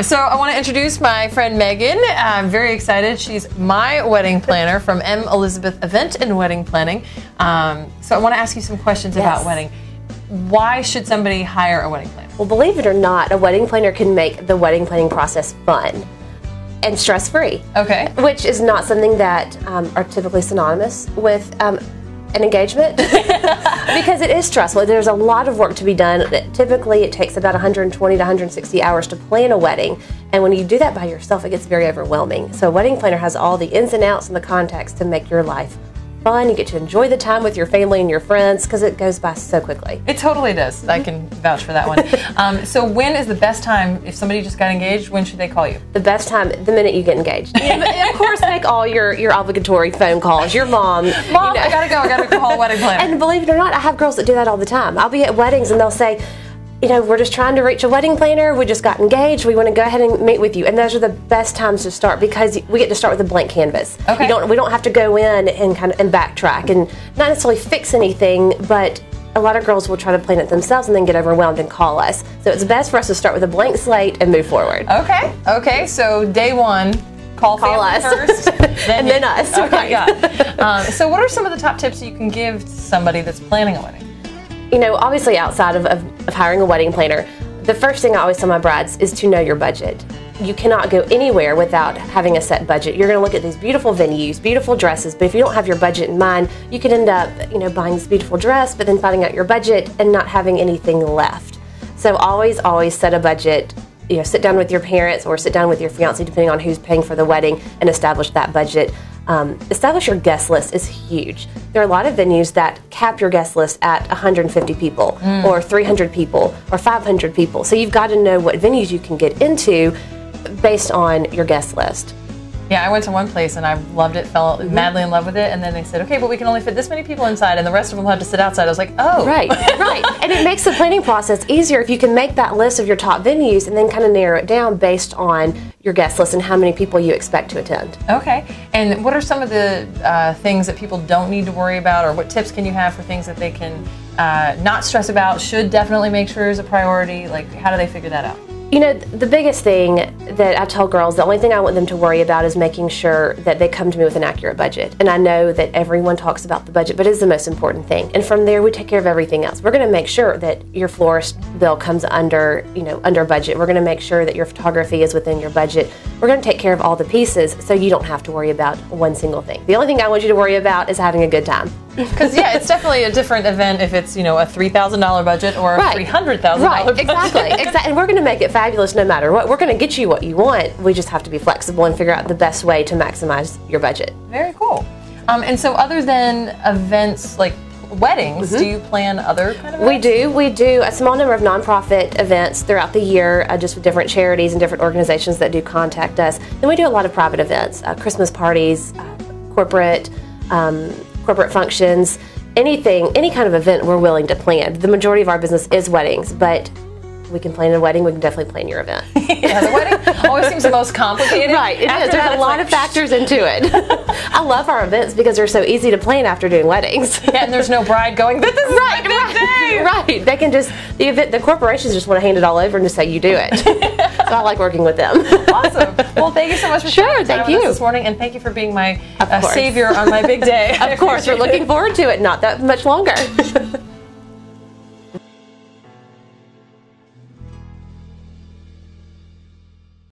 So I want to introduce my friend Megan. I'm very excited. She's my wedding planner from M. Elizabeth Event and Wedding Planning. So I want to ask you some questions about wedding. Why should somebody hire a wedding planner? Well, believe it or not, a wedding planner can make the wedding planning process fun and stress-free. Okay. Which is not something that are typically synonymous with an engagement because it is stressful. There's a lot of work to be done. Typically, it takes about 120 to 160 hours to plan a wedding, and when you do that by yourself, it gets very overwhelming. So a wedding planner has all the ins and outs and the context to make your life fun. You get to enjoy the time with your family and your friends because it goes by so quickly. It totally does. I can vouch for that one. So when is the best time, if somebody just got engaged, when should they call you? The best time, the minute you get engaged. And of course, make all your obligatory phone calls. Your mom. Mom, I gotta go. I gotta call a wedding planner. And believe it or not, I have girls that do that all the time. I'll be at weddings and they'll say, we're just trying to reach a wedding planner. We just got engaged. We want to go ahead and meet with you. And those are the best times to start because we get to start with a blank canvas. Okay. We don't have to go in and and backtrack and not necessarily fix anything, but a lot of girls will try to plan it themselves and then get overwhelmed and call us. So it's best for us to start with a blank slate and move forward. Okay. So day one, call us first, then us. Okay, got it. So what are some of the top tips you can give to somebody that's planning a wedding? Obviously outside of hiring a wedding planner, the first thing I always tell my brides is to know your budget. You cannot go anywhere without having a set budget. You're going to look at these beautiful venues, beautiful dresses, but if you don't have your budget in mind, you could end up, buying this beautiful dress, but then finding out your budget and not having anything left. So always set a budget. Sit down with your parents or sit down with your fiancé, depending on who's paying for the wedding, and establish that budget. Establish your guest list is huge. There are a lot of venues that cap your guest list at 150 people or 300 people or 500 people. So you've got to know what venues you can get into based on your guest list. Yeah, I went to one place and I loved it, fell madly in love with it, and then they said, okay, but we can only fit this many people inside and the rest of them will have to sit outside. I was like, oh. Right. And it makes the planning process easier if you can make that list of your top venues and then kind of narrow it down based on your guest list and how many people you expect to attend. Okay. And what are some of the things that people don't need to worry about, or what tips can you have for things that they can not stress about, should definitely make sure is a priority? Like, how do they figure that out? The biggest thing that I tell girls, the only thing I want them to worry about is making sure that they come to me with an accurate budget. And I know that everyone talks about the budget, but it is the most important thing. And from there, we take care of everything else. We're going to make sure that your florist bill comes under budget. We're going to make sure that your photography is within your budget. We're going to take care of all the pieces so you don't have to worry about one single thing. The only thing I want you to worry about is having a good time. Because, it's definitely a different event if it's, a $3,000 budget or a $300,000 budget. Exactly. And we're going to make it fabulous no matter what. We're going to get you what you want. We just have to be flexible and figure out the best way to maximize your budget. Very cool. And so other than events like weddings, do you plan other kind of events? We do a small number of nonprofit events throughout the year, just with different charities and different organizations that do contact us. Then we do a lot of private events, Christmas parties, corporate functions, any kind of event we're willing to plan. The majority of our business is weddings, but we can plan a wedding, we can definitely plan your event. Yeah, the wedding always seems the most complicated. Right, it is. There's a lot of factors into it. I love our events because they're so easy to plan after doing weddings. Yeah, and there's no bride going, this is my big day. Right, they can just, the corporations just want to hand it all over and just say, you do it. So I like working with them. Awesome. Well, thank you so much for sharing time with us this morning, and thank you for being my savior on my big day. Of course, we're looking forward to it, not that much longer.